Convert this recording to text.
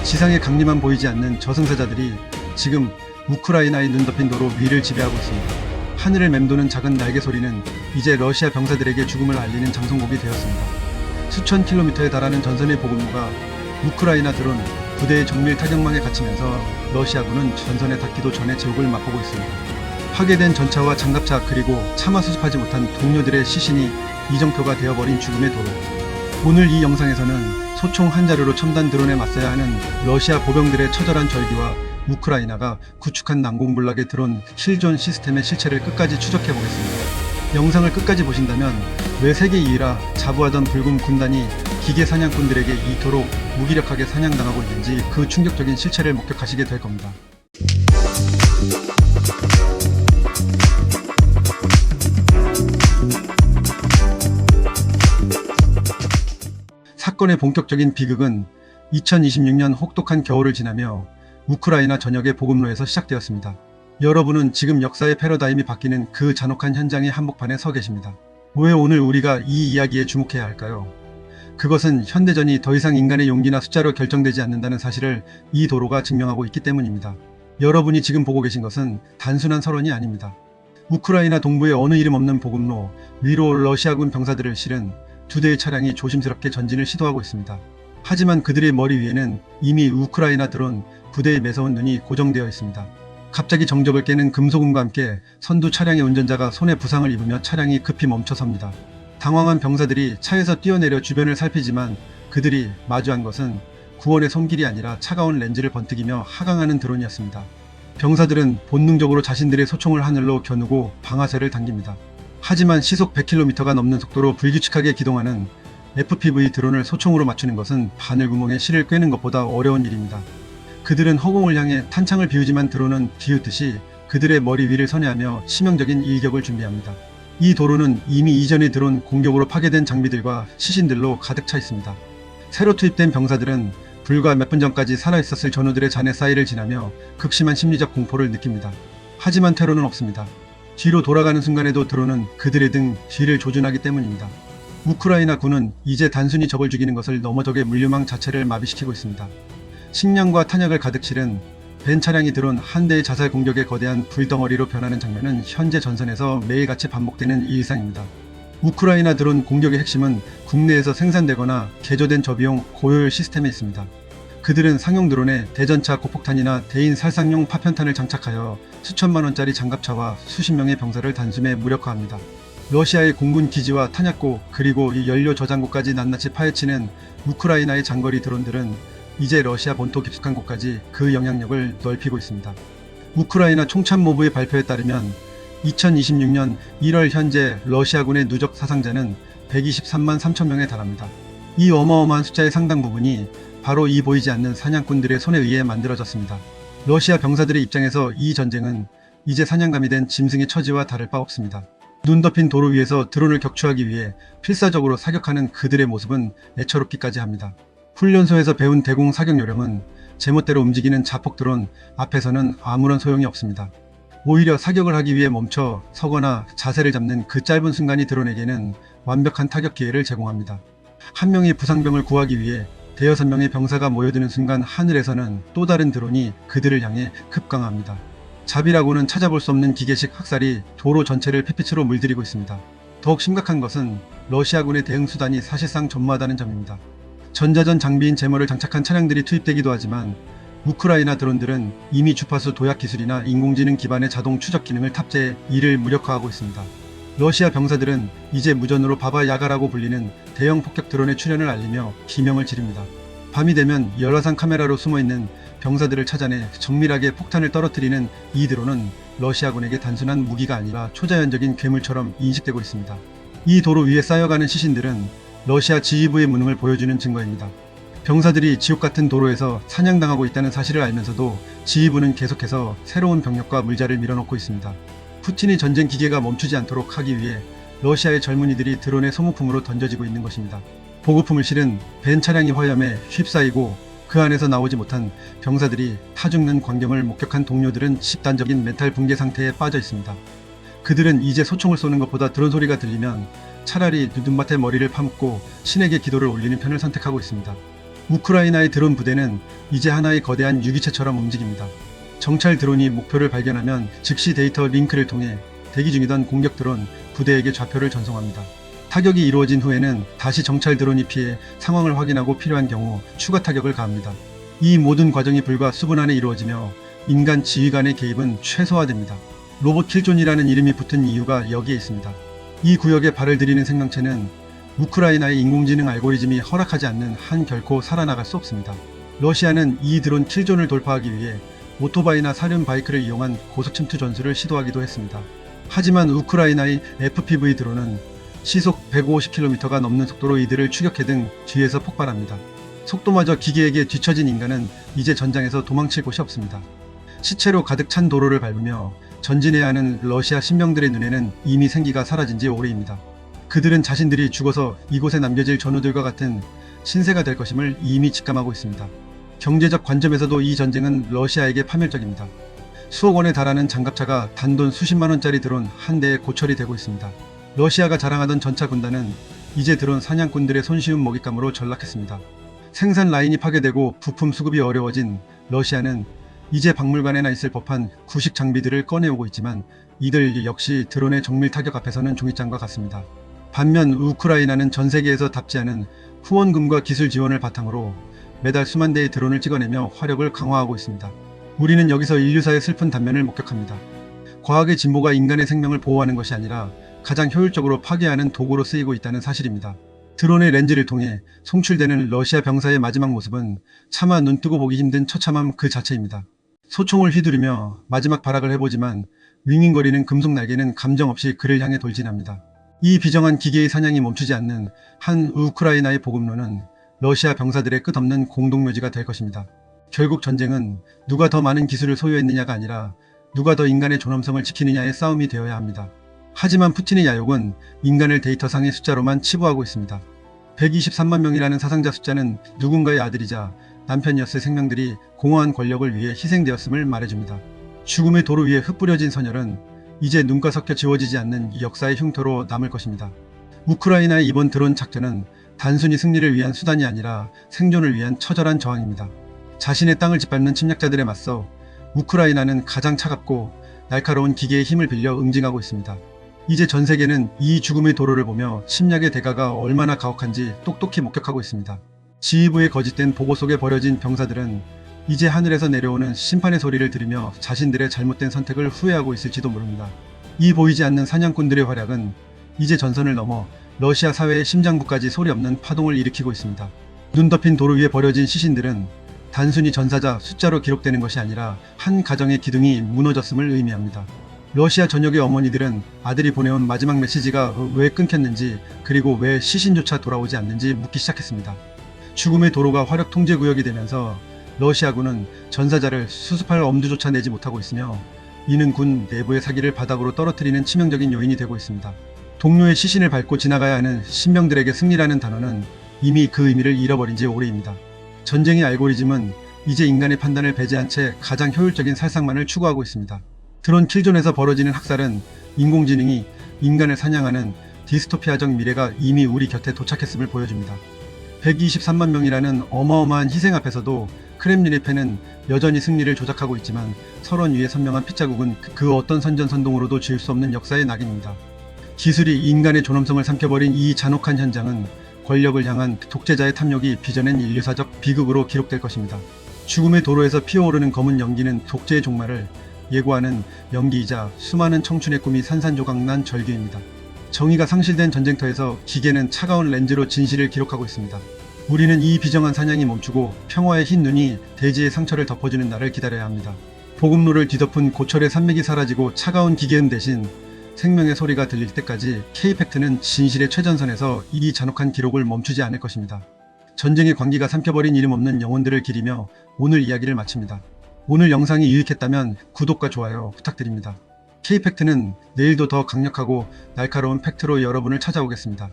지상의 강림만 보이지 않는 저승사자들이 지금 우크라이나의 눈 덮인 도로 위를 지배하고 있습니다. 하늘을 맴도는 작은 날개 소리는 이제 러시아 병사들에게 죽음을 알리는 장송곡이 되었습니다. 수천 킬로미터에 달하는 전선의 보급로가 우크라이나 드론 부대의 정밀 타격망에 갇히면서 러시아군은 전선에 닿기도 전에 제국을 맛보고 있습니다. 파괴된 전차와 장갑차 그리고 차마 수습하지 못한 동료들의 시신이 이정표가 되어버린 죽음의 도로. 오늘 이 영상에서는 소총 한 자루로 첨단 드론에 맞서야 하는 러시아 보병들의 처절한 절규와 우크라이나가 구축한 난공불락의 드론 실존 시스템의 실체를 끝까지 추적해보겠습니다. 영상을 끝까지 보신다면 왜 세계 2위라 자부하던 붉은 군단이 기계 사냥꾼들에게 이토록 무기력하게 사냥당하고 있는지 그 충격적인 실체를 목격하시게 될 겁니다. 사건의 본격적인 비극은 2026년 혹독한 겨울을 지나며 우크라이나 전역의 보급로에서 시작되었습니다. 여러분은 지금 역사의 패러다임이 바뀌는 그 잔혹한 현장의 한복판에 서 계십니다. 왜 오늘 우리가 이 이야기에 주목해야 할까요? 그것은 현대전이 더 이상 인간의 용기나 숫자로 결정되지 않는다는 사실을 이 도로가 증명하고 있기 때문입니다. 여러분이 지금 보고 계신 것은 단순한 설원이 아닙니다. 우크라이나 동부의 어느 이름 없는 보급로 위로 러시아군 병사들을 실은 두 대의 차량이 조심스럽게 전진을 시도하고 있습니다. 하지만 그들의 머리 위에는 이미 우크라이나 드론 부대의 매서운 눈이 고정되어 있습니다. 갑자기 정적을 깨는 금속음과 함께 선두 차량의 운전자가 손에 부상을 입으며 차량이 급히 멈춰섭니다. 당황한 병사들이 차에서 뛰어내려 주변을 살피지만 그들이 마주한 것은 구원의 손길이 아니라 차가운 렌즈를 번뜩이며 하강하는 드론이었습니다. 병사들은 본능적으로 자신들의 소총을 하늘로 겨누고 방아쇠를 당깁니다. 하지만 시속 100km가 넘는 속도로 불규칙하게 기동하는 FPV 드론을 소총으로 맞추는 것은 바늘구멍에 실을 꿰는 것보다 어려운 일입니다. 그들은 허공을 향해 탄창을 비우지만 드론은 비웃듯이 그들의 머리 위를 선회하며 치명적인 일격을 준비합니다. 이 도로는 이미 이전의 드론 공격으로 파괴된 장비들과 시신들로 가득 차 있습니다. 새로 투입된 병사들은 불과 몇 분 전까지 살아있었을 전우들의 잔해 사이를 지나며 극심한 심리적 공포를 느낍니다. 하지만 퇴로는 없습니다. 뒤로 돌아가는 순간에도 드론은 그들의 등 뒤를 조준하기 때문입니다. 우크라이나 군은 이제 단순히 적을 죽이는 것을 넘어 적의 물류망 자체를 마비시키고 있습니다. 식량과 탄약을 가득 실은 벤 차량이 드론 한 대의 자살 공격에 거대한 불덩어리로 변하는 장면은 현재 전선에서 매일같이 반복되는 일상입니다. 우크라이나 드론 공격의 핵심은 국내에서 생산되거나 개조된 저비용 고효율 시스템에 있습니다. 그들은 상용 드론에 대전차 고폭탄이나 대인 살상용 파편탄을 장착하여 수천만 원짜리 장갑차와 수십 명의 병사를 단숨에 무력화합니다. 러시아의 공군 기지와 탄약고 그리고 이 연료 저장고까지 낱낱이 파헤치는 우크라이나의 장거리 드론들은 이제 러시아 본토 깊숙한 곳까지 그 영향력을 넓히고 있습니다. 우크라이나 총참모부의 발표에 따르면 2026년 1월 현재 러시아군의 누적 사상자는 123만 3천 명에 달합니다. 이 어마어마한 숫자의 상당 부분이 바로 이 보이지 않는 사냥꾼들의 손에 의해 만들어졌습니다. 러시아 병사들의 입장에서 이 전쟁은 이제 사냥감이 된 짐승의 처지와 다를 바 없습니다. 눈 덮인 도로 위에서 드론을 격추하기 위해 필사적으로 사격하는 그들의 모습은 애처롭기까지 합니다. 훈련소에서 배운 대공 사격 요령은 제멋대로 움직이는 자폭 드론 앞에서는 아무런 소용이 없습니다. 오히려 사격을 하기 위해 멈춰 서거나 자세를 잡는 그 짧은 순간이 드론에게는 완벽한 타격 기회를 제공합니다. 한 명의 부상병을 구하기 위해 대여섯 명의 병사가 모여드는 순간 하늘에서는 또 다른 드론이 그들을 향해 급강합니다. 자비라고는 찾아볼 수 없는 기계식 학살이 도로 전체를 햇빛으로 물들이고 있습니다. 더욱 심각한 것은 러시아군의 대응 수단이 사실상 전무하다는 점입니다. 전자전 장비인 제머를 장착한 차량들이 투입되기도 하지만 우크라이나 드론들은 이미 주파수 도약 기술이나 인공지능 기반의 자동 추적 기능을 탑재해 이를 무력화하고 있습니다. 러시아 병사들은 이제 무전으로 바바야가라고 불리는 대형 폭격 드론의 출현을 알리며 비명을 지릅니다. 밤이 되면 열화상 카메라로 숨어있는 병사들을 찾아내 정밀하게 폭탄을 떨어뜨리는 이 드론은 러시아군에게 단순한 무기가 아니라 초자연적인 괴물처럼 인식되고 있습니다. 이 도로 위에 쌓여가는 시신들은 러시아 지휘부의 무능을 보여주는 증거입니다. 병사들이 지옥같은 도로에서 사냥당하고 있다는 사실을 알면서도 지휘부는 계속해서 새로운 병력과 물자를 밀어넣고 있습니다. 푸틴이 전쟁 기계가 멈추지 않도록 하기 위해 러시아의 젊은이들이 드론의 소모품으로 던져지고 있는 것입니다. 보급품을 실은 벤 차량이 화염에 휩싸이고 그 안에서 나오지 못한 병사들이 타죽는 광경을 목격한 동료들은 집단적인 멘탈 붕괴 상태에 빠져 있습니다. 그들은 이제 소총을 쏘는 것보다 드론 소리가 들리면 차라리 눈밭에 머리를 파묻고 신에게 기도를 올리는 편을 선택하고 있습니다. 우크라이나의 드론 부대는 이제 하나의 거대한 유기체처럼 움직입니다. 정찰 드론이 목표를 발견하면 즉시 데이터 링크를 통해 대기 중이던 공격 드론 부대에게 좌표를 전송합니다. 타격이 이루어진 후에는 다시 정찰 드론이 피해 상황을 확인하고 필요한 경우 추가 타격을 가합니다. 이 모든 과정이 불과 수분 안에 이루어지며 인간 지휘관의 개입은 최소화됩니다. 로봇 킬존이라는 이름이 붙은 이유가 여기에 있습니다. 이 구역에 발을 들이는 생명체는 우크라이나의 인공지능 알고리즘이 허락하지 않는 한 결코 살아나갈 수 없습니다. 러시아는 이 드론 킬존을 돌파하기 위해 오토바이나 사륜 바이크를 이용한 고속 침투 전술을 시도하기도 했습니다. 하지만 우크라이나의 FPV 드론은 시속 150km가 넘는 속도로 이들을 추격해 등 뒤에서 폭발합니다. 속도마저 기계에게 뒤처진 인간은 이제 전장에서 도망칠 곳이 없습니다. 시체로 가득 찬 도로를 밟으며 전진해야 하는 러시아 신병들의 눈에는 이미 생기가 사라진 지 오래입니다. 그들은 자신들이 죽어서 이곳에 남겨질 전우들과 같은 신세가 될 것임을 이미 직감하고 있습니다. 경제적 관점에서도 이 전쟁은 러시아에게 파멸적입니다. 수억 원에 달하는 장갑차가 단돈 수십만 원짜리 드론 한 대에 고철이 되고 있습니다. 러시아가 자랑하던 전차 군단은 이제 드론 사냥꾼들의 손쉬운 먹잇감으로 전락했습니다. 생산 라인이 파괴되고 부품 수급이 어려워진 러시아는 이제 박물관에나 있을 법한 구식 장비들을 꺼내오고 있지만 이들 역시 드론의 정밀 타격 앞에서는 종이장과 같습니다. 반면 우크라이나는 전 세계에서 답지 않은 후원금과 기술 지원을 바탕으로 매달 수만 대의 드론을 찍어내며 화력을 강화하고 있습니다. 우리는 여기서 인류사의 슬픈 단면을 목격합니다. 과학의 진보가 인간의 생명을 보호하는 것이 아니라 가장 효율적으로 파괴하는 도구로 쓰이고 있다는 사실입니다. 드론의 렌즈를 통해 송출되는 러시아 병사의 마지막 모습은 차마 눈뜨고 보기 힘든 처참함 그 자체입니다. 소총을 휘두르며 마지막 발악을 해보지만 윙윙거리는 금속 날개는 감정 없이 그를 향해 돌진합니다. 이 비정한 기계의 사냥이 멈추지 않는 한 우크라이나의 보급로는 러시아 병사들의 끝없는 공동묘지가 될 것입니다. 결국 전쟁은 누가 더 많은 기술을 소유했느냐가 아니라 누가 더 인간의 존엄성을 지키느냐의 싸움이 되어야 합니다. 하지만 푸틴의 야욕은 인간을 데이터상의 숫자로만 치부하고 있습니다. 123만 명이라는 사상자 숫자는 누군가의 아들이자 남편이었을 생명들이 공허한 권력을 위해 희생되었음을 말해줍니다. 죽음의 도로 위에 흩뿌려진 선열은 이제 눈과 섞여 지워지지 않는 역사의 흉터로 남을 것입니다. 우크라이나의 이번 드론 작전은 단순히 승리를 위한 수단이 아니라 생존을 위한 처절한 저항입니다. 자신의 땅을 짓밟는 침략자들에 맞서 우크라이나는 가장 차갑고 날카로운 기계의 힘을 빌려 응징하고 있습니다. 이제 전 세계는 이 죽음의 도로를 보며 침략의 대가가 얼마나 가혹한지 똑똑히 목격하고 있습니다. 지휘부의 거짓된 보고 속에 버려진 병사들은 이제 하늘에서 내려오는 심판의 소리를 들으며 자신들의 잘못된 선택을 후회하고 있을지도 모릅니다. 이 보이지 않는 사냥꾼들의 활약은 이제 전선을 넘어 러시아 사회의 심장부까지 소리 없는 파동을 일으키고 있습니다. 눈 덮인 도로 위에 버려진 시신들은 단순히 전사자 숫자로 기록되는 것이 아니라 한 가정의 기둥이 무너졌음을 의미합니다. 러시아 전역의 어머니들은 아들이 보내온 마지막 메시지가 왜 끊겼는지 그리고 왜 시신조차 돌아오지 않는지 묻기 시작했습니다. 죽음의 도로가 화력 통제 구역이 되면서 러시아군은 전사자를 수습할 엄두조차 내지 못하고 있으며 이는 군 내부의 사기를 바닥으로 떨어뜨리는 치명적인 요인이 되고 있습니다. 동료의 시신을 밟고 지나가야 하는 신병들에게 승리라는 단어는 이미 그 의미를 잃어버린 지 오래입니다. 전쟁의 알고리즘은 이제 인간의 판단을 배제한 채 가장 효율적인 살상만을 추구하고 있습니다. 드론 킬존에서 벌어지는 학살은 인공지능이 인간을 사냥하는 디스토피아적 미래가 이미 우리 곁에 도착했음을 보여줍니다. 123만 명이라는 어마어마한 희생 앞에서도 크렘린의 패는 여전히 승리를 조작하고 있지만 서론 위에 선명한 핏자국은 그 어떤 선전선동으로도 지울 수 없는 역사의 낙인입니다. 기술이 인간의 존엄성을 삼켜버린 이 잔혹한 현장은 권력을 향한 독재자의 탐욕이 빚어낸 인류사적 비극으로 기록될 것입니다. 죽음의 도로에서 피어오르는 검은 연기는 독재의 종말을 예고하는 연기이자 수많은 청춘의 꿈이 산산조각난 절규입니다. 정의가 상실된 전쟁터에서 기계는 차가운 렌즈로 진실을 기록하고 있습니다. 우리는 이 비정한 사냥이 멈추고 평화의 흰 눈이 대지의 상처를 덮어주는 날을 기다려야 합니다. 보급로를 뒤덮은 고철의 산맥이 사라지고 차가운 기계음 대신 생명의 소리가 들릴 때까지 K팩트는 진실의 최전선에서 이 잔혹한 기록을 멈추지 않을 것입니다. 전쟁의 광기가 삼켜버린 이름 없는 영혼들을 기리며 오늘 이야기를 마칩니다. 오늘 영상이 유익했다면 구독과 좋아요 부탁드립니다. K팩트는 내일도 더 강력하고 날카로운 팩트로 여러분을 찾아오겠습니다.